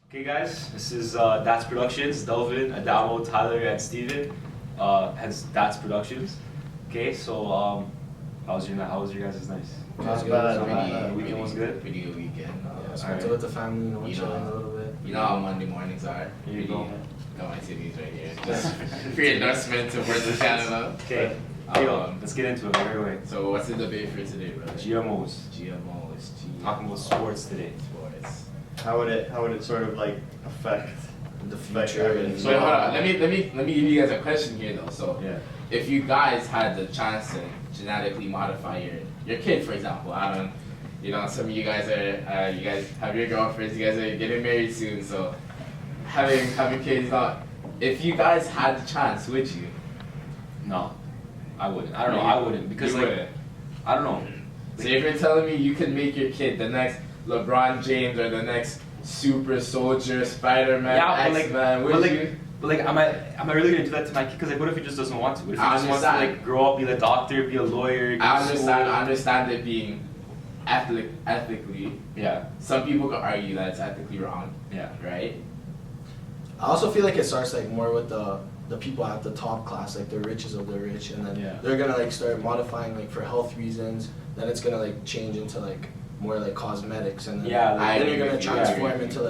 Okay, guys, this is That's Productions. Delvin, Adamo, Tyler, and Steven. Hence That's Productions. Okay, so how was your night? How was your guys' nights? Not good. bad. The weekend was good. Pretty good weekend. Spent it Alright. with the family, You chilling know. a little bit. You know how Monday mornings are. Here you go. Got my CDs right here. Just free endorsement to Versus Canada. Okay, let's get into it right away. So what's the debate for today, brother? GMOs. GMOs. Talking about sports today. Sports. How would it sort of like affect The affect future everything? and- So hold on. Let me give you guys a question here though. So Yeah. if you guys had the chance to genetically modify your kid, for example, I don't, you know, some of you guys are, you guys have your girlfriends, you guys are getting married soon, so having kids, not, if you guys had the chance, would you? No, I wouldn't. I don't know. I wouldn't because You like wouldn't. I don't know. So if you're telling me you could make your kid the next LeBron James or the next super soldier, Spider-Man, Yeah, but like, X-Man, would but like, you? but like, am I really gonna do that to my kid? Because like, what if he just doesn't want to? What if he I just wants to understand. like grow up, be a doctor, be a lawyer? go I to understand. school? I understand it being ethically. Yeah, Some people could argue that it's ethically wrong, yeah. right? I also feel like it starts like more with the people at the top class, like the riches of the rich, and then Yeah. they're gonna like start modifying like for health reasons. Then it's gonna like change into like more like cosmetics, and then Yeah, like, then I you're gonna agree with you, I transform agree. into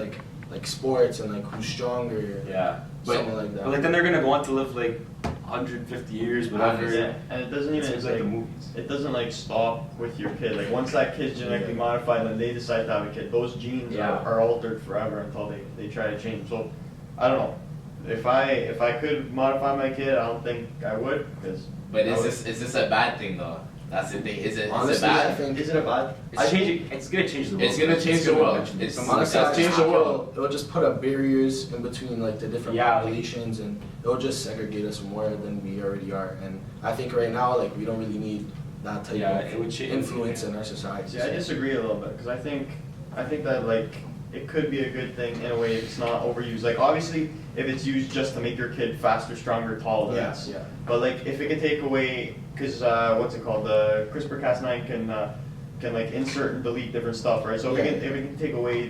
like sports and like who's stronger, Yeah. something like that. But like then they're gonna want to live like 150 years, whatever. Yeah, and it doesn't It even seems like like the movies. it doesn't like stop with your kid. Like once that kid's genetically Yeah. modified and they decide to have a kid, those genes Yeah. are altered forever until they try to change. So I don't know. If I could modify my kid, I don't think I would because. But is this a bad thing though? That's the thing. Is it Honestly, I bad? think Is it a bad? It's changing. It's gonna change the world. It's gonna change the world. eventually. It's- Someone- honestly, Let's I change just the world. feel it'll just put up barriers in between like the different Yeah, like- populations, and it'll just segregate us more than we already are. And I think right now like we don't really need that type Yeah, of it would change. influence in our society. See, I disagree a little bit because I think that like it could be a good thing in a way if it's not overused. Like obviously, if it's used just to make your kid faster, stronger, taller, Yeah, that's. yeah. But like if it could take away, because what's it called? The CRISPR-Cas9 can like insert and delete different stuff, right? So Yeah. if it can take away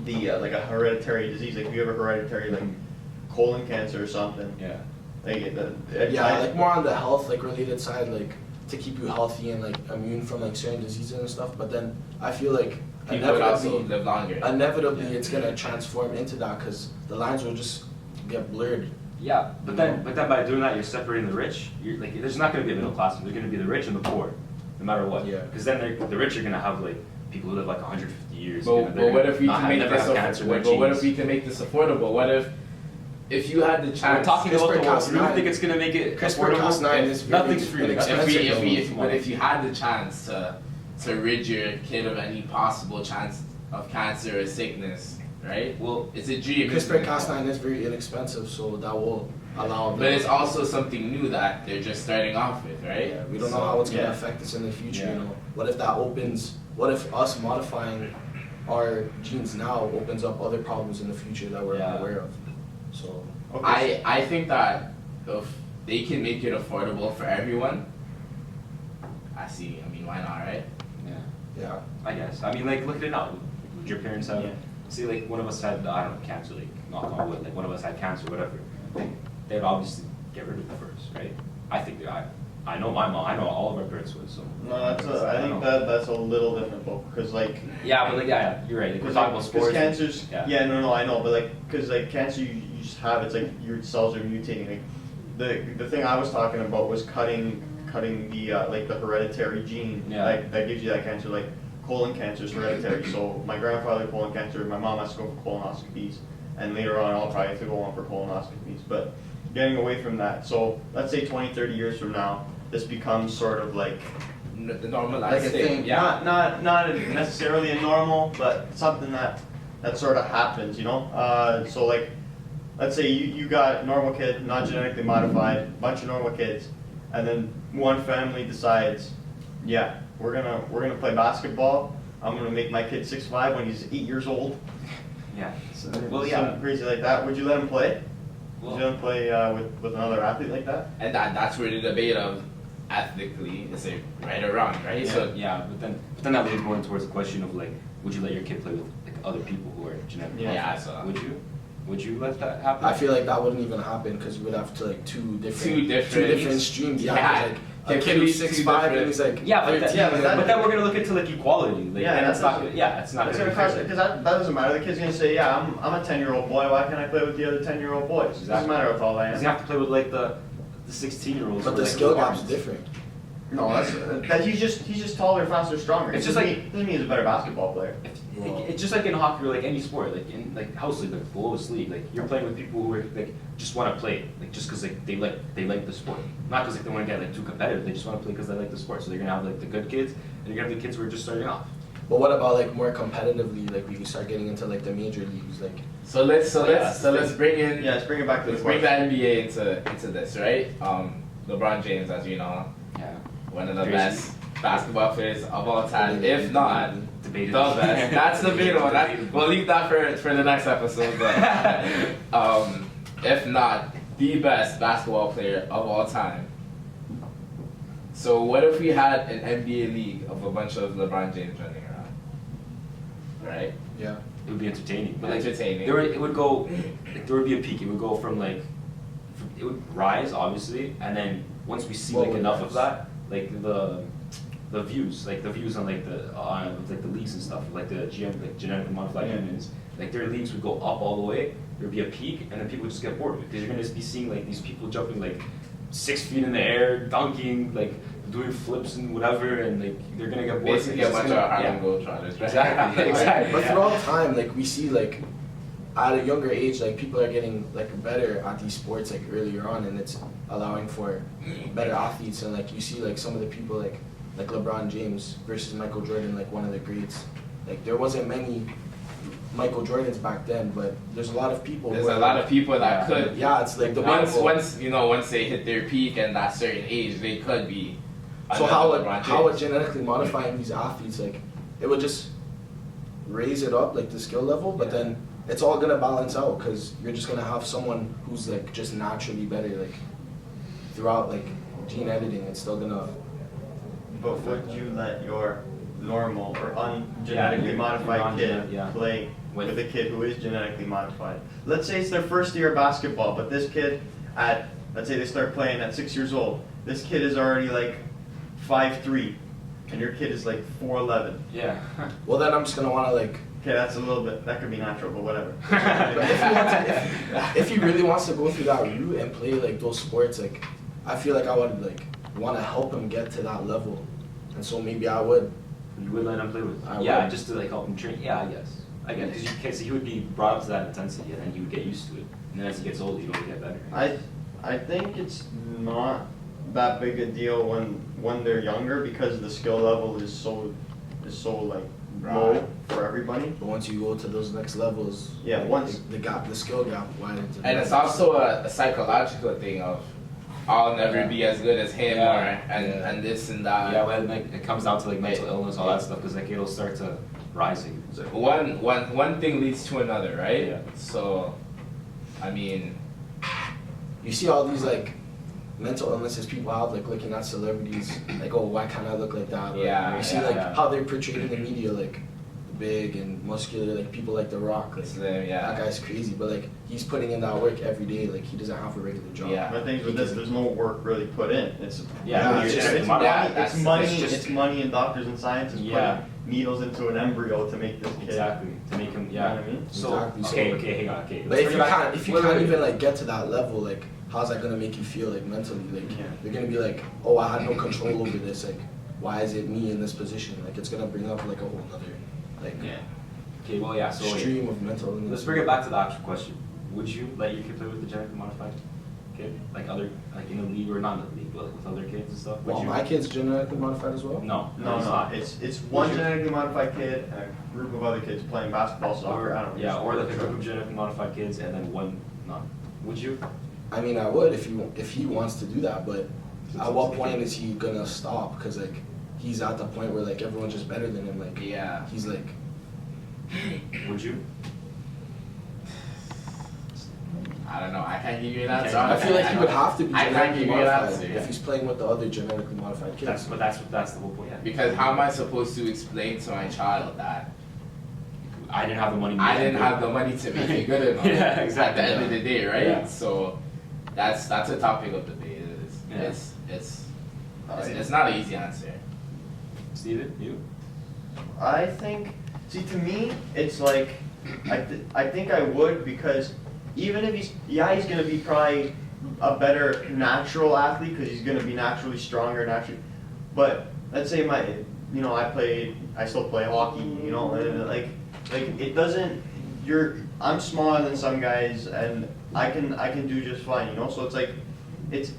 the like a hereditary disease, like if you have a hereditary like colon cancer or something, Yeah. like Yeah, like more on the health like related side, like to keep you healthy and like immune from like certain diseases and stuff. But then I feel like People would also inevitably, live longer. inevitably Yeah. it's gonna transform into that because the lines will just get blurred. Yeah, but then by doing that, you're separating the rich. You're like, there's not going to be a middle class. There's going to be the rich and the poor, no matter what. Yeah. Because then the rich are going to have like people who live like 150 years. But, they're but what gonna if we not can have- make never this have cancer in their but what if genes. we can make this affordable? What if you had the We're chance? talking about the world. CRISPR-Cas9. You don't think it's going to make it CRISPR-Cas9 affordable? is very Nothing's free. inexpensive. If you had the chance to rid your kid of any possible chance of cancer or sickness, right? Well, It's a dream. isn't it? CRISPR-Cas9 is very inexpensive, so that will allow them. But it's also something new that they're just starting off with, right? Yeah, we don't know how it's gonna yeah. affect us in the future. Yeah. You know, what if that opens? What if us modifying our genes now opens up other problems in the future that we're Yeah. unaware of? So okay, I think that if they can make it affordable for everyone, I mean, why not, right? yeah, yeah, I guess. I mean, like, look at it now. Would your parents have, Yeah. say, like, one of us had, I don't know, cancer, like, knock on wood, like, one of us had cancer, whatever. Like, they'd obviously get rid of it first, right? I think that I know my mom, I know all of our parents would, so. No, I think don't know. that's a little different, because like. Yeah, but like, yeah, you're right. Like, we're talking about sports. cancer's, yeah. no, I know, but like, because like cancer, you just have, it's like your cells are mutating. Like, the thing I was talking about was cutting the like the hereditary gene, Yeah. like that gives you that cancer. Like colon cancer is hereditary. So my grandfather had colon cancer, my mom has to go for colonoscopies, and later on I'll probably have to go on for colonoscopies. But getting away from that, so let's say 20, 30 years from now, this becomes sort of like. The normalized Like a thing. thing. Yeah. Not necessarily a normal, but something that sort of happens, you know. So like, let's say you got a normal kid, not genetically modified, bunch of normal kids, and then one family decides, yeah, we're gonna play basketball. I'm gonna make my kid 6'5" when he's 8 years old. Yeah. So, Well, yeah. something crazy like that. Would you let him play? Well- Would you let him play with another athlete like that? And that's where the debate of ethically is it right or wrong, right? Yeah, So yeah, but then that leads more towards the question of like, would you let your kid play with like other people who are genetically Yeah. modified. Yeah, so- Would you let that happen? I feel like that wouldn't even happen because we would have to like two different streams. Yeah, Yeah. 'cause, like a It kid could be who's two 6'5" and different- he's like Yeah, but 13, yeah, but that- but then we're gonna look into like equality. Like, Yeah, and that's it's not. Yeah, it's not It's gonna gonna be cost, fair. because that doesn't matter. The kid's gonna say, yeah, I'm a 10-year-old boy. Why can't I play with the other 10-year-old boys? It doesn't Exactly. matter how tall I Because am. you have to play with like the 16-year-olds. but the skill gap's different. No, that he's just taller, faster, stronger. It's It just doesn't like- mean- doesn't mean he's a better basketball player. It's just like in hockey or like any sport, like in like house league, like the lowest league, like you're playing with people who are like just want to play, like just because like they like the sport, not because like they want to get like too competitive. They just want to play because they like the sport. So they're gonna have like the good kids, and you're gonna have the kids who are just starting off. But what about like more competitively? Like we can start getting into like the major leagues. Like So let's bring in Yeah, let's bring it back to the let's bring the question. NBA into this, right? LeBron James, as you know, Yeah, one of the Crazy. best basketball players of all time, if not debated. the best. That's debatable. We'll leave that for the next episode. But if not the best basketball player of all time. So what if we had an NBA league of a bunch of LeBron James running around, right? yeah, It would be entertaining, but like Entertaining. it would go, like, there would be a peak. It would go from like, it would rise obviously, and then once we see What like would enough rise? of that, like the views on like the leagues and stuff, like the genetically modified Yeah. humans, like their leagues would go up all the way. There'd be a peak, and then people would just get bored of it because you're gonna be seeing like these people jumping like 6 feet in the air, dunking, like doing flips and whatever, and like they're gonna get bored. Basically It's a just bunch of gonna- Harlem yeah. Globetrotters, right? Exactly, exactly. But Yeah. throughout time, like we see like at a younger age, like people are getting like better at these sports like earlier on, and it's allowing for better athletes. And like you see like some of the people like LeBron James versus Michael Jordan, like one of the greats. Like there wasn't many Michael Jordans back then, but there's a lot of people. There's who a are, lot of people that Yeah. could. Yeah, it's like the Once Michael- once they hit their peak and that certain age, they could be. So another how LeBron would James. genetically modifying these athletes, like it would just raise it up like the skill level, but Yeah. then it's all gonna balance out because you're just gonna have someone who's like just naturally better, like throughout like gene editing. It's still gonna. But would you let your normal or Yeah, ungenetically your modified non-genet- kid yeah. play With- with a kid who is genetically modified? Let's say it's their first year of basketball, but this kid let's say they start playing at 6 years old. This kid is already like 5'3", and your kid is like 4'11". Yeah. Well, then I'm just gonna wanna like. Okay, that's a little bit, that could be natural, but whatever. But if he really wants to go through that route and play like those sports, like I feel like I would like want to help him get to that level, and so maybe I would. You would let him play with? I Yeah, would. just to like help him train. Yeah, I guess. Because he would be brought up to that intensity, and then he would get used to it. And then as he gets older, he would get better. I think it's not that big a deal when they're younger because the skill level is so like low Right. for everybody. But once you go to those next levels, Yeah, like, once- the skill gap widens. And it's also a psychological thing of I'll never be as good as him Yeah. and this and that. Yeah, when like it comes down to like mental illness, all that stuff, because like it'll start to rising. So, One thing leads to another, right? Yeah. So, I mean, You see all these like mental illnesses people have, like looking at celebrities, like, oh, why can't I look like that? Or, Yeah, you see yeah, like yeah. how they're portrayed in the media, like big and muscular, like people like The Rock. Like, Slim, yeah. that guy's crazy, but like he's putting in that work every day. Like he doesn't have a regular job. Yeah. But things with this, there's no work really put in. It's Yeah, it's, it's just, just- it's yeah, money. that's- It's money. it's just- It's money and doctors and scientists Yeah. putting needles into an embryo to make this kid. exactly to make him. You know Yeah. what I mean? So Exactly, so- okay, hang on, okay. But let's if bring you it back- can't, if you wait, can't wait, wait. even like get to that level, like how's that gonna make you feel like mentally? Like Yeah. you're gonna be like, oh, I had no control over this. Like, why is it me in this position? Like it's gonna bring up like a whole other like Okay, well yeah. So stream of mental illness. let's bring it back to the actual question. Would you let your kid play with the genetically modified kid, like in a league or not in a league, but like with other kids and stuff? Would Well, you? my kid's genetically modified as well. No, No, it's no, not. it's one Would you? genetically modified kid and a group of other kids playing basketball, soccer. I don't know. Yeah, or like a group of genetically modified kids and then one not. Would you? I mean, I would if he wants to do that, but at what point is he gonna stop? Because like he's at the point where like everyone's just better than him. Like Yeah. he's like. Would you? I don't know. I can't give you an Okay. answer. I feel like he would have to be I can't genetically give you an modified answer. if he's playing with the other genetically modified kids. That's the whole point. Yeah. Because how am I supposed to explain to my child that I didn't have the money. I didn't have the money to make it good enough. Yeah, exactly. At the end of the day, right? Yeah. So that's a topic of debate. Yeah. It's not an easy answer. Steven, you? I think, see, to me, it's like, I think I would, because even if he's gonna be probably a better natural athlete, because he's gonna be naturally stronger, but let's say I still play hockey, and like it doesn't, I'm smaller than some guys, and I can do just fine, so it's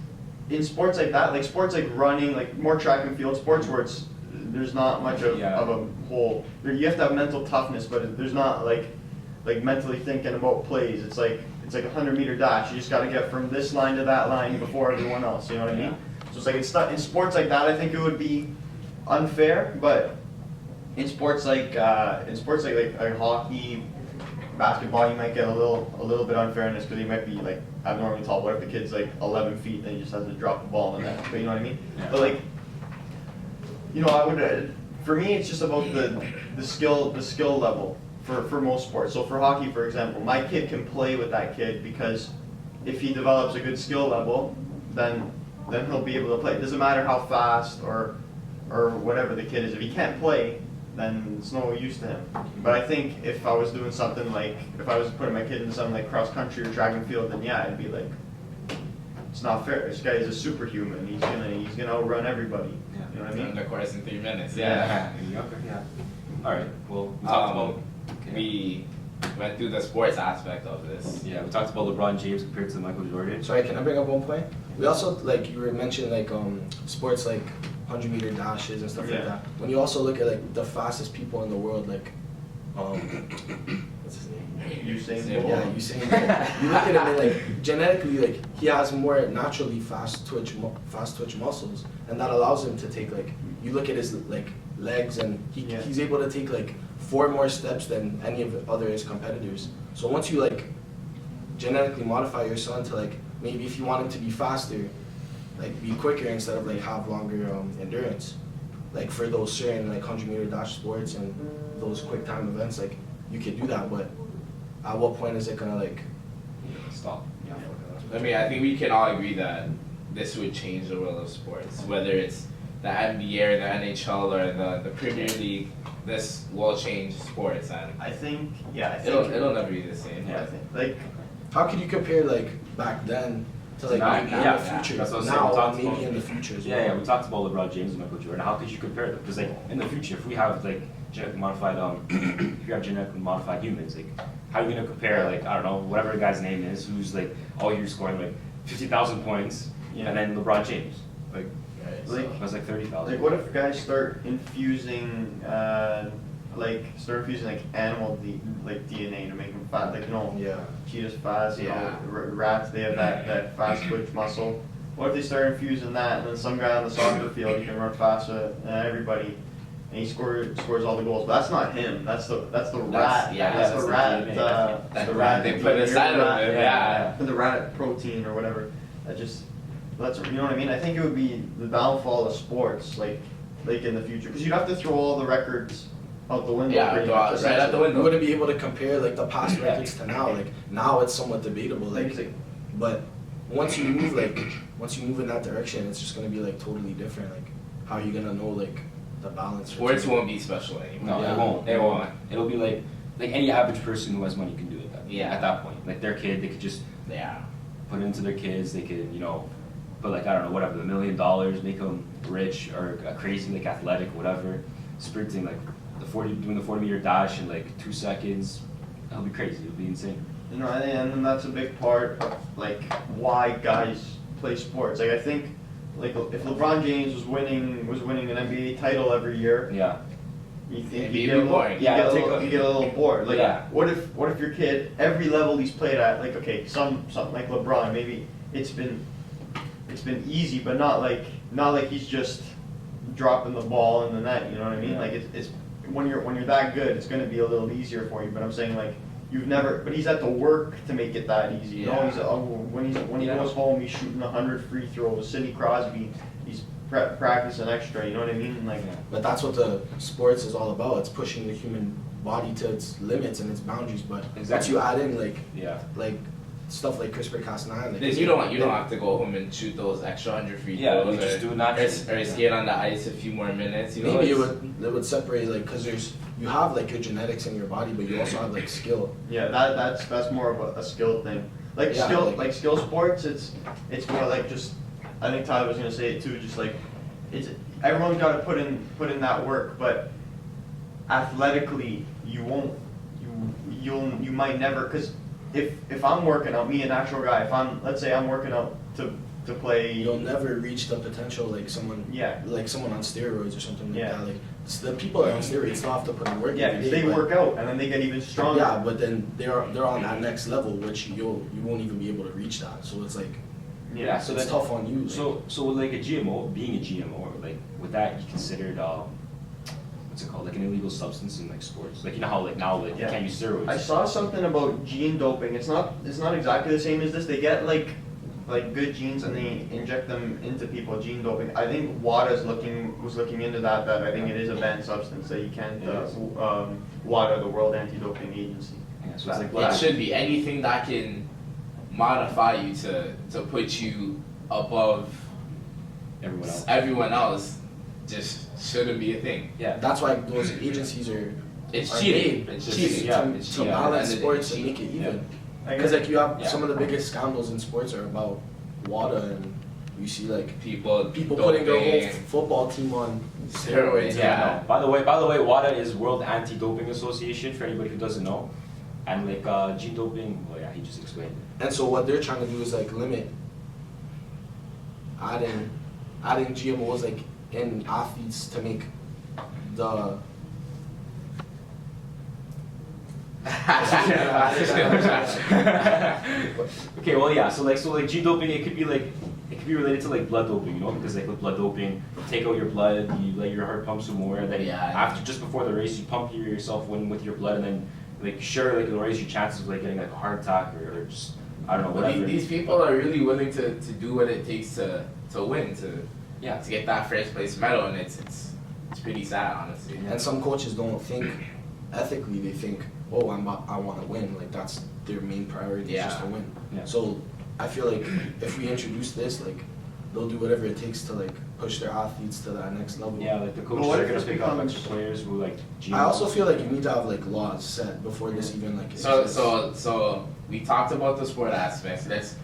in sports like that, like sports like running, like more track and field sports where there's not much of a whole, you have to have mental toughness, but there's not like mentally thinking about plays. It's like a 100-meter dash. You just got to get from this line to that line before everyone else. You know what I mean? So it's like in sports like that, I think it would be unfair. But in sports like hockey, basketball, you might get a little bit unfairness because you might be like abnormally tall. What if the kid's like 11 feet and he just has to drop the ball in the net? But you know what I mean? Yeah. But like, I would. For me, it's just about the skill level for most sports. So for hockey, for example, my kid can play with that kid because if he develops a good skill level, then he'll be able to play. It doesn't matter how fast or whatever the kid is. If he can't play, then it's no use to him. But I think if I was doing something like, if I was putting my kid in something like cross country or track and field, then yeah, I'd be like, it's not fair. This guy is a superhuman. He's gonna outrun everybody. Yeah. You know what I mean? The course in 3 minutes. Yeah. All right. Well, we talked about. We went through the sports aspect of this. Yeah, we talked about LeBron James compared to Michael Jordan. Sorry, can I bring up one point? We also, like, you were mentioning, like, sports like 100-meter dashes and stuff like that. When you also look at, like, the fastest people in the world, like, what's his name? Usain Bolt. Yeah, Usain Bolt. You look at him and, like, genetically, like, he has more naturally fast twitch muscles, and that allows him to take, like, you look at his, like, legs, and he's able to take, like, 4 more steps than any of his competitors. So once you, like, genetically modify your son to, like, maybe if you want him to be faster, like, be quicker instead of, like, have longer endurance, like, for those certain, like, 100-meter dash sports and those quick time events, like, you could do that, but at what point is it gonna, like, Stop. yeah, I think we can all agree that this would change the world of sports, whether it's the NBA or the NHL or the Premier League. This will change sports, and I think it'll never be the same. I think like How could you compare, like, back then to, like, Now, maybe yeah, in the future? that's what I was saying. We Now, talked maybe about- in the future as well. Yeah, we talked about LeBron James and Michael Jordan. How could you compare them? Because like in the future, if we have like genetically modified, if you have genetically modified humans, like how are you gonna compare like I don't know whatever the guy's name is who's like all year scoring like 50,000 points, and then LeBron James like that's like 30,000. Like, what if guys start infusing, animal DNA to make them fat? Like, Yeah. cheetahs fast, Yeah. rats, they have that fast twitch muscle. What if they start infusing that, and then some guy on the soccer field, he can run faster than everybody, and he scores all the goals? But that's not him. That's the rat. That's the rat. That rat they put inside of him. Yeah. The rat protein or whatever. That's you know what I mean. I think it would be the downfall of sports, like in the future, because you'd have to throw all the records out the window. Yeah, pretty right much, out the You window. wouldn't be able to compare, like, the past records to now. Like, now it's somewhat debatable. Like, but once you move in that direction, it's just gonna be, like, totally different. Like, how are you gonna know, like, the balance? Sports won't be special anymore. No, Yeah. it won't. It won't. It'll be like any average person who has money can do it. Yeah. At that point, like their kid, they could just Yeah. put it into their kids. They could, put like I don't know, whatever, $1 million, make them rich or crazy, like athletic, whatever, sprinting like doing the 40-meter dash in like 2 seconds. That'll be crazy. It'll be insane. and then that's a big part of like why guys play sports. Like I think, like if LeBron James was winning an NBA title every year, Yeah. you think It'd you be get a little, boring. you Yeah, get a it'll take little, you get a little bored. Like Yeah. what if your kid, every level he's played at, like okay, some like LeBron, maybe it's been easy, but not like he's just dropping the ball in the net. You know what I mean? Yeah. Like it's when you're that good, it's going to be a little easier for you. But I'm saying like but he's had to work to make it that easy. You know, Yeah. when he goes home, he's shooting 100 free throws. Sidney Crosby, he's practicing extra. You know what I mean? Like Yeah. But that's what the sports is all about. It's pushing the human body to its limits and its boundaries. But once Exactly. you add in Yeah. like stuff like CRISPR-Cas9, like Because you don't have to go home and shoot those extra 100 free Yeah, throws you just or, do it naturally. or skate on the ice a few more minutes. You know, maybe it's- it would separate like because you have like your genetics in your body, but you also have like skill. Yeah, that's more of a skill thing. Like Yeah, skill, like- like skill sports, it's more like just. I think Tyler was gonna say it too. Just like it's everyone's got to put in that work, but athletically you won't. You might never because if I'm working out, me a natural guy, if let's say I'm working out to play. You'll never reach the potential like someone Yeah. like someone on steroids or something like Yeah. that. Like the people that are on steroids still have to put in work. Yeah, every because day, they but- work out and then they get even stronger. Yeah, but then they're on that next level, which you won't even be able to reach that. So it's like Yeah, so it's then- tough on you. Like, So with like a GMO, being a GMO, like with that, you considered what's it called, like an illegal substance in like sports. Like you know how like now like you Yeah. can't use steroids. I saw something about gene doping. It's not exactly the same as this. They get like good genes and they inject them into people. Gene doping. I think WADA was looking into that. That I think it is a banned substance that you can't. It is. WADA, the World Anti-Doping Agency. Yeah, so it's like It what should be anything that can modify you to put you above everyone else. everyone else. Just shouldn't be a thing. Yeah. that's why those agencies are It's are cheating. made It's just cheating yeah, to, it's to cheating. balance And it- sports it's and make it cheating. even. I Because guess- like you have Yeah. some of the biggest scandals in sports are about WADA, and you see like People putting their whole doping. football team on Steroids, steroids. yeah. No. By the way, WADA is World Anti-Doping Association for anybody who doesn't know. And like gene doping, well yeah, he just explained it. And so what they're trying to do is like limit adding GMOs like in athletes to make the Okay, well yeah, so like gene doping, it could be related to like blood doping, you know, because like with blood doping, you take out your blood, you let your heart pump some more, then Yeah. after just before the race, you pump yourself with your blood, and then like sure like it'll raise your chances of like getting like a heart attack or just I don't know But whatever. these people are really willing to do what it takes to win, Yeah. to get that first place medal, and it's pretty sad, honestly. and some coaches don't think ethically. They think, oh, I want to win. Like that's their main priority is just to Yeah. win. Yeah. So I feel like if we introduce this, like they'll do whatever it takes to like push their athletes to that next level. Yeah, like the coaches But what are if gonna this pick up becomes- extra players who like. I also feel like you need to have like laws set before this even like exists. So we talked about the sport aspects. Let's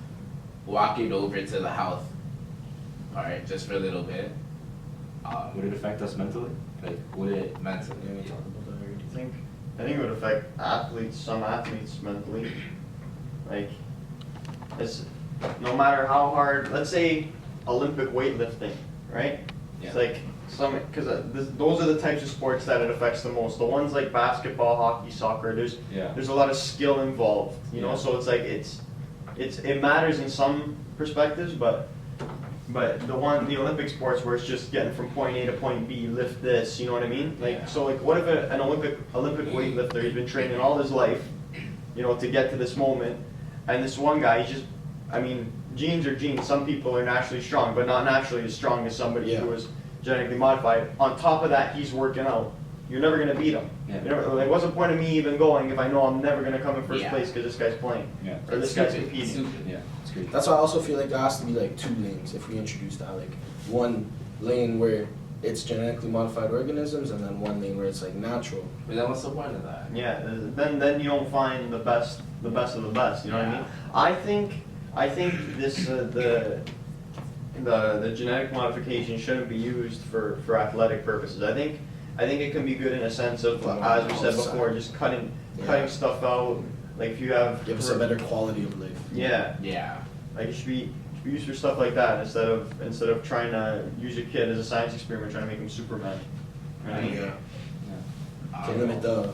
walk it over to the health. All right, just for a little bit. Would it affect us mentally? Like would it? Mentally. Yeah, we talked about that already. I think it would affect some athletes mentally. Like, it's no matter how hard. Let's say Olympic weightlifting, right? Yeah. It's like because those are the types of sports that it affects the most. The ones like basketball, hockey, soccer. Yeah. There's a lot of skill involved, you know. Yeah. So it's like it matters in some perspectives, but the Olympic sports where it's just getting from point A to point B, lift this, you know what I mean? Like Yeah. so, like what if an Olympic weightlifter, he's been training all his life, you know, to get to this moment, and this one guy, I mean, genes are genes. Some people are naturally strong, but not naturally as strong as somebody Yeah. who was genetically modified. On top of that, he's working out. You're never gonna beat him. Yeah. Like, what's the point of me even going if I know I'm never gonna come in first Yeah. place because this guy's playing Yeah. or this It's guy's stupid. competing? Stupid. Yeah. It's great. That's why I also feel like there has to be like 2 lanes if we introduce that. Like one lane where it's genetically modified organisms, and then one lane where it's like natural. But then what's the point of that? Yeah, then you don't find the best of the best. You know what I mean? I think this the genetic modification shouldn't be used for athletic purposes. I think it can be good in a sense of, as we said before, just cutting stuff out. Like if you have Give us a better quality of life. Yeah, Yeah. like it should be used for stuff like that instead of trying to use your kid as a science experiment, trying to make him Superman. You know what I mean? Yeah. To limit the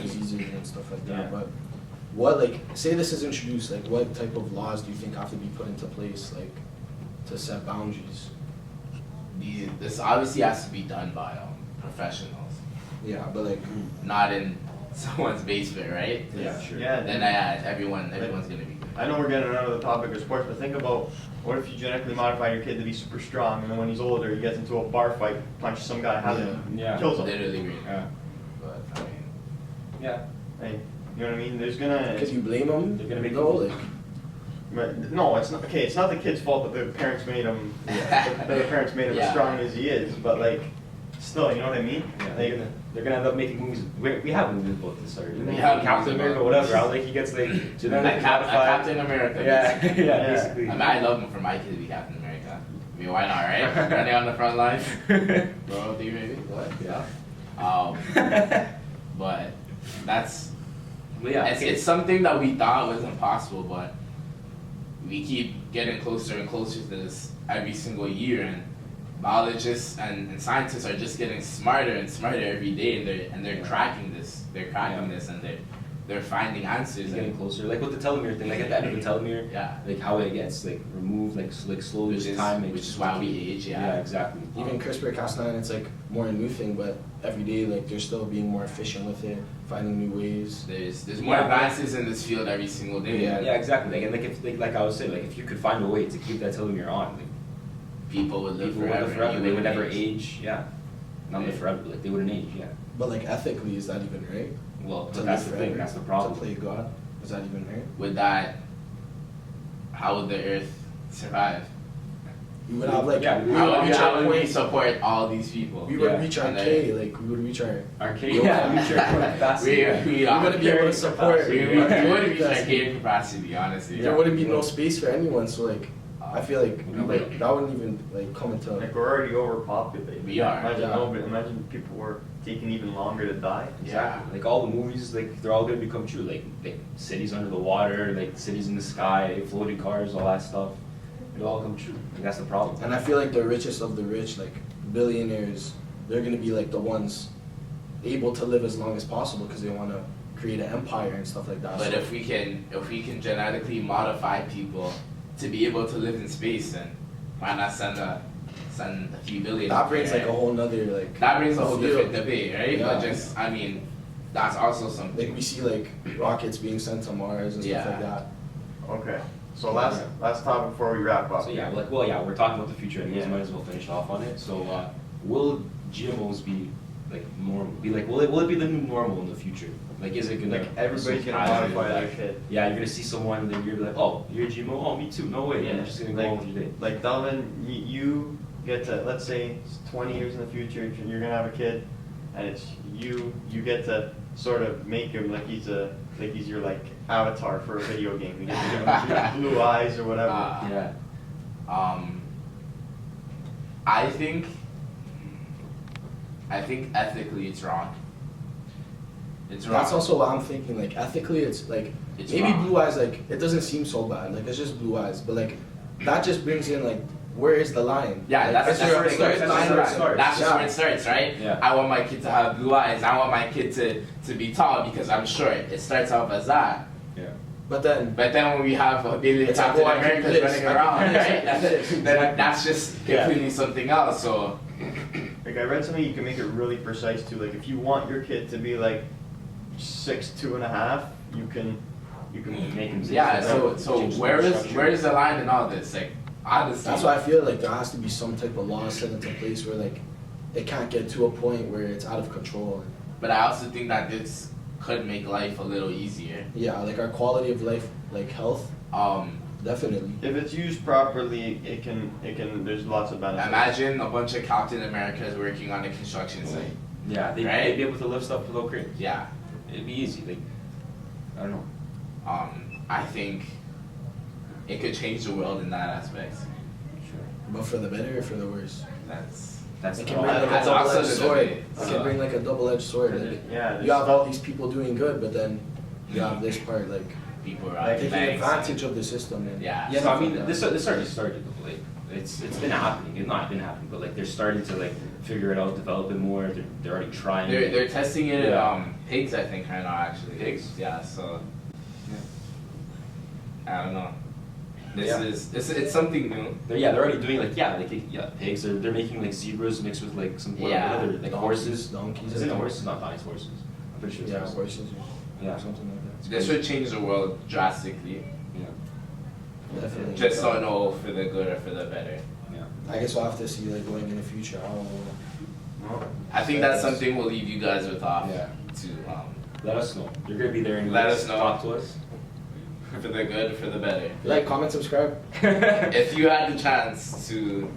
diseases and stuff like that. Yeah. But what, like, say this is introduced, like, what type of laws do you think have to be put into place, like, to set boundaries? This obviously has to be done by professionals, Yeah, but like, not in someone's basement, right? Yeah, sure. Yeah. Then everyone's gonna be good. I know we're getting out of the topic of sports, but think about what if you genetically modify your kid to be super strong, and then when he's older, he gets into a bar fight, punches some guy, Yeah. kills him. Literally, Yeah. but I mean, Yeah. Like, you know what I mean? There's gonna. Could you blame them? They're gonna make no, you- like But no, it's not. Okay, it's not the kid's fault that the parents made him. That the parents made him Yeah. as strong as he is. But like, still, you know what I mean? Yeah, Like, they're gonna end up making movies. We have movies about this already. We have Captain movies America, about whatever. this. How like he gets like Like genetically modified. Captain America. Yeah, yeah, Yeah. basically. I mean, I love him for my kid to be Captain America. I mean, why not, right? Running on the front lines. Royalty, maybe? What? Yeah. But that's But yeah, it's something that we thought was impossible, but we keep getting closer and closer to this every single year, and biologists and scientists are just getting smarter and smarter every day, and they're cracking this. They're cracking this, and they're finding answers. it's getting And, closer. Like with the telomere thing, like at the end of the telomere, yeah, like how it gets like removed, like slowly which with is time. which is why we age. Yeah, exactly. even CRISPR-Cas9, it's like more a new thing, but every day like they're still being more efficient with it, finding new ways. There's more Yeah. advances in this field every single day. Yeah. Yeah, exactly. Like, and like if like I was saying, like if you could find a way to keep that telomere on, like People would live people would forever. live forever. you They would wouldn't never age. age. Yeah, not live forever. But like they wouldn't age. Yeah. But like ethically, is that even right? Well, To but that's live the thing. forever, That's the To problem. play God, is that even right? With that, how would the Earth survive? We would have like Yeah, we How would would, reach how our would we point. support all these people? We would Yeah. reach our And K, like we would reach our. Arcade. Yeah, Yeah, reach your capacity. we wouldn't be able to support. We wouldn't reach our carrying capacity, honestly. There wouldn't be no space for anyone, so like I feel like that wouldn't even like come into. like we're already overpopulated. We are. Imagine, Yeah. imagine people were taking even longer to die. Exactly. Like all the movies, like they're all gonna become true. Like cities under the water, like cities in the sky, floating cars, all that stuff. It'll all come true. Like that's the problem. And I feel like the richest of the rich, like billionaires, they're gonna be like the ones able to live as long as possible because they want to create an empire and stuff like that. But So- if we can genetically modify people to be able to live in space, then why not send a few billion? that brings there, like a right? whole nother like. That brings a whole field. different debate, right? But Yeah. just I mean, that's also Like something. we see like rockets being sent to Mars and stuff Yeah. like that. Okay. So last topic before we wrap up. So yeah, like we're talking about the future anyways. Yeah. Might as well finish off on it. So will GMOs be like normal? Will it be the new normal in the future? Like is it gonna Like everybody's gonna surprise you, modify their like, kid. Yeah, you're gonna see someone that you're like, oh, you're a GMO. Oh, me too. No way. Yeah. You're just gonna go on with your day. Like Delvin, you get to, let's say it's 20 years in the future, you're gonna have a kid, and it's you get to sort of make him like he's your like avatar for a video game. You get to give him blue eyes or whatever. Yeah. I think ethically it's wrong. It's wrong. That's also what I'm thinking. Like ethically, it's like It's maybe wrong. blue eyes. Like it doesn't seem so bad. Like it's just blue eyes, but like that just brings in like where is the line? Yeah, Like, that's where where it starts. That's That's where it just starts. where it starts, right? Yeah. I want my kid to have blue eyes. I want my kid to be tall because I'm short. It starts off as that. Yeah. But then But then when we have a billion It's like, Captain oh, I can Americas do this, running I can around, do this, right? I can do this. Then that's just Yeah. completely something else. So Like I read something you can make it really precise too. Like if you want your kid to be like 6'2.5", you can Make him yeah. change So the where structure. is the line in all this? Like honestly, that's why I feel like there has to be some type of law set into place where like it can't get to a point where it's out of control. But I also think that this could make life a little easier. Yeah, like our quality of life, like health, definitely. if it's used properly, it can there's lots of benefits. Imagine a bunch of Captain Americas working on a construction site. Yeah, they'd Right? be able to lift stuff without cranes. Yeah. It'd be easy. Like I don't know. I think it could change the world in that aspect. Sure. But for the better or for the worse? That's It the can bring like a That's double-edged also the sword. debate. It can bring like a double-edged sword. Like, Yeah, you have all these people doing good, but then you have this part like People are Like, taking banks. advantage of the system. And Yeah. Yeah, no, I mean stuff like this that. already started though. Like it's been happening. It's not been happening, but like they're starting to like figure it out, develop it more. They're already trying. They're testing it at Yeah. pigs, I think, right now actually. Pigs? Yeah. So Yeah. I don't know. This Yeah. is it's something new. They're already doing like pigs. They're making like zebras mixed with like some Yeah. other like horses. donkeys. Is it horses? Not donkeys, horses. I'm pretty sure it's Yeah, horses. horses. Yeah. Or something like that. This would change the world drastically. Yeah. Definitely. Just don't know for the good or for the better. Yeah. I guess we'll have to see like going in the future. I don't know. Well, I think that's something we'll leave you guys with off Yeah. to let us know. You're gonna be there and Let us know. Talk to us. For the good, for the better. Like, comment, subscribe. If you had the chance to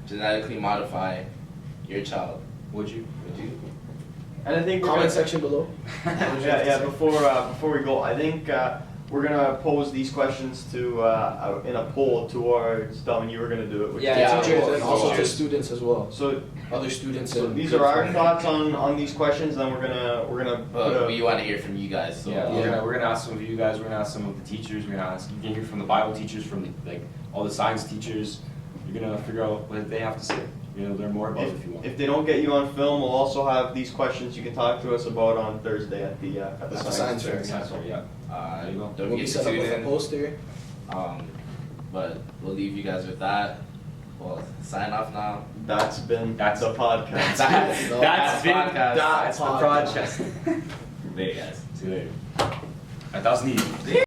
genetically modify your child, Would you? would you? And I think we're Comment gonna, section below. yeah. Before we go, I think we're gonna pose these questions to in a poll towards Dom. You were gonna do it. Which Yeah, Teachers well, and also well, to students as well. So Other students. So and these are our thoughts on these questions. Then we're gonna put But a, we want to hear from you guys. So Yeah, Yeah. we're gonna ask some of you guys. We're gonna ask some of the teachers. We're gonna ask. You can hear from the Bible teachers, from the, like all the science teachers. You're gonna figure out what they have to say. You're gonna learn more about it if you want. if they don't get you on film, we'll also have these questions you can talk to us about on Thursday at the At the science science fair. fair. Sorry, yeah. There you go. Don't We'll be forget to set up tune with a in. poster. But we'll leave you guys with that. Well, sign off now. That's been That's- the podcast. That's No, That's been podcast. that's the podcast. podcast. Later, guys. See you later. That was neat.